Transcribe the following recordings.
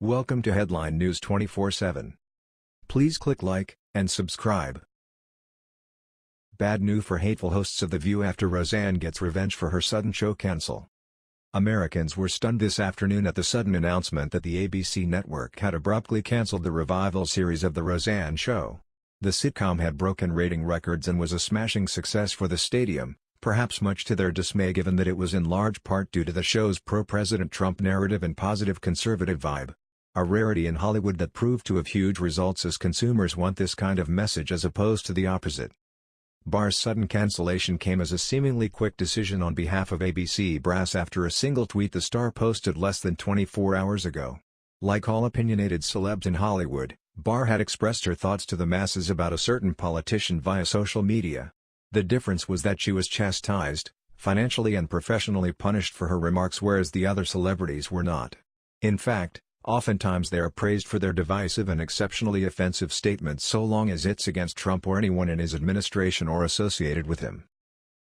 Welcome to Headline News 24/7. Please click like and subscribe. Bad news for hateful hosts of The View after Roseanne gets revenge for her sudden show cancel. Americans were stunned this afternoon at the sudden announcement that the ABC network had abruptly canceled the revival series of The Roseanne Show. The sitcom had broken rating records and was a smashing success for the stadium, perhaps much to their dismay given that it was in large part due to the show's pro-President Trump narrative and positive conservative vibe. A rarity in Hollywood that proved to have huge results as consumers want this kind of message as opposed to the opposite. Barr's sudden cancellation came as a seemingly quick decision on behalf of ABC brass after a single tweet the star posted less than 24 hours ago. Like all opinionated celebs in Hollywood, Barr had expressed her thoughts to the masses about a certain politician via social media. The difference was that she was chastised, financially and professionally punished for her remarks whereas the other celebrities were not. In fact, oftentimes they are praised for their divisive and exceptionally offensive statements so long as it's against Trump or anyone in his administration or associated with him.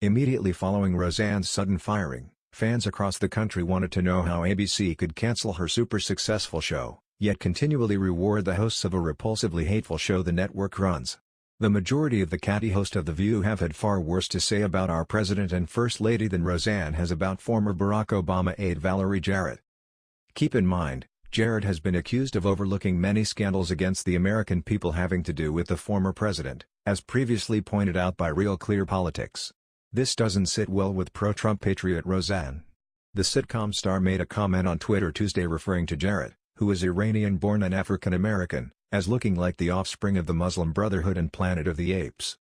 Immediately following Roseanne's sudden firing, fans across the country wanted to know how ABC could cancel her super successful show, yet continually reward the hosts of a repulsively hateful show the network runs. The majority of the catty host of The View have had far worse to say about our president and first lady than Roseanne has about former Barack Obama aide Valerie Jarrett. Keep in mind, Jarrett has been accused of overlooking many scandals against the American people having to do with the former president, as previously pointed out by Real Clear Politics. This doesn't sit well with pro-Trump patriot Roseanne. The sitcom star made a comment on Twitter Tuesday referring to Jarrett, who is Iranian-born and African-American, as looking like the offspring of the Muslim Brotherhood and Planet of the Apes.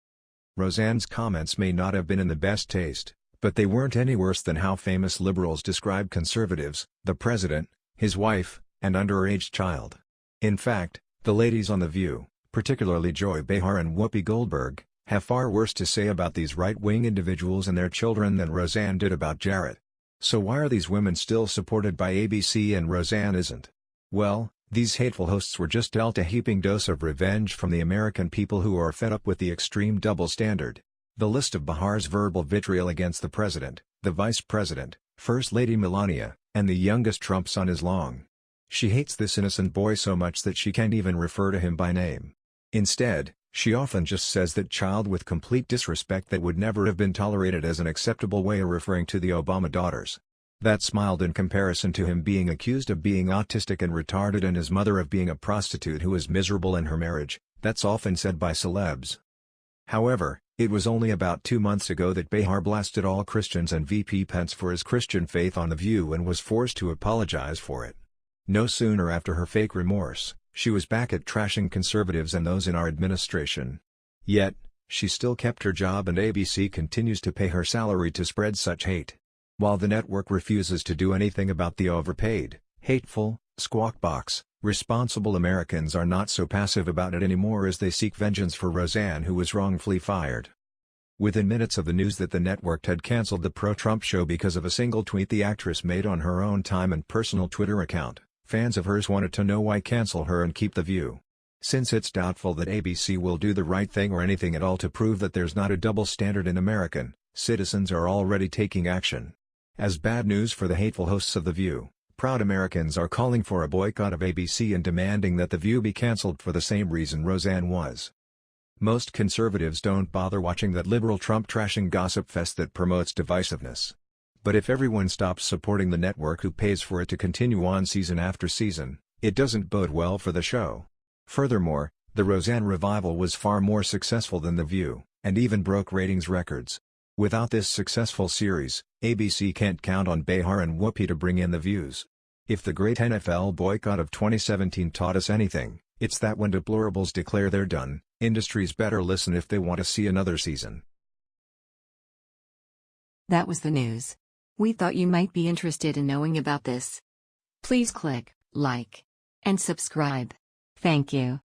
Roseanne's comments may not have been in the best taste, but they weren't any worse than how famous liberals describe conservatives, the president, his wife, and underage child. In fact, the ladies on The View, particularly Joy Behar and Whoopi Goldberg, have far worse to say about these right-wing individuals and their children than Roseanne did about Jarrett. So why are these women still supported by ABC and Roseanne isn't? Well, these hateful hosts were just dealt a heaping dose of revenge from the American people who are fed up with the extreme double standard. The list of Behar's verbal vitriol against the president, the vice president, First Lady Melania, and the youngest Trump son is long. She hates this innocent boy so much that she can't even refer to him by name. Instead, she often just says that child with complete disrespect that would never have been tolerated as an acceptable way of referring to the Obama daughters. That's mild in comparison to him being accused of being autistic and retarded and his mother of being a prostitute who is miserable in her marriage. That's often said by celebs. However, it was only about 2 months ago that Behar blasted all Christians and VP Pence for his Christian faith on The View and was forced to apologize for it. No sooner after her fake remorse, she was back at trashing conservatives and those in our administration. Yet, she still kept her job and ABC continues to pay her salary to spread such hate. While the network refuses to do anything about the overpaid, hateful, squawk box, responsible Americans are not so passive about it anymore as they seek vengeance for Roseanne who was wrongfully fired. Within minutes of the news that the network had canceled the pro-Trump show because of a single tweet the actress made on her own time and personal Twitter account, fans of hers wanted to know why cancel her and keep The View. Since it's doubtful that ABC will do the right thing or anything at all to prove that there's not a double standard in American, citizens are already taking action. As bad news for the hateful hosts of The View, proud Americans are calling for a boycott of ABC and demanding that The View be canceled for the same reason Roseanne was. Most conservatives don't bother watching that liberal Trump trashing gossip fest that promotes divisiveness. But if everyone stops supporting the network who pays for it to continue on season after season, it doesn't bode well for the show. Furthermore, the Roseanne revival was far more successful than The View, and even broke ratings records. Without this successful series, ABC can't count on Behar and Whoopi to bring in the views. If the great NFL boycott of 2017 taught us anything, it's that when deplorables declare they're done, industries better listen if they want to see another season. That was the news. We thought you might be interested in knowing about this. Please click like and subscribe. Thank you.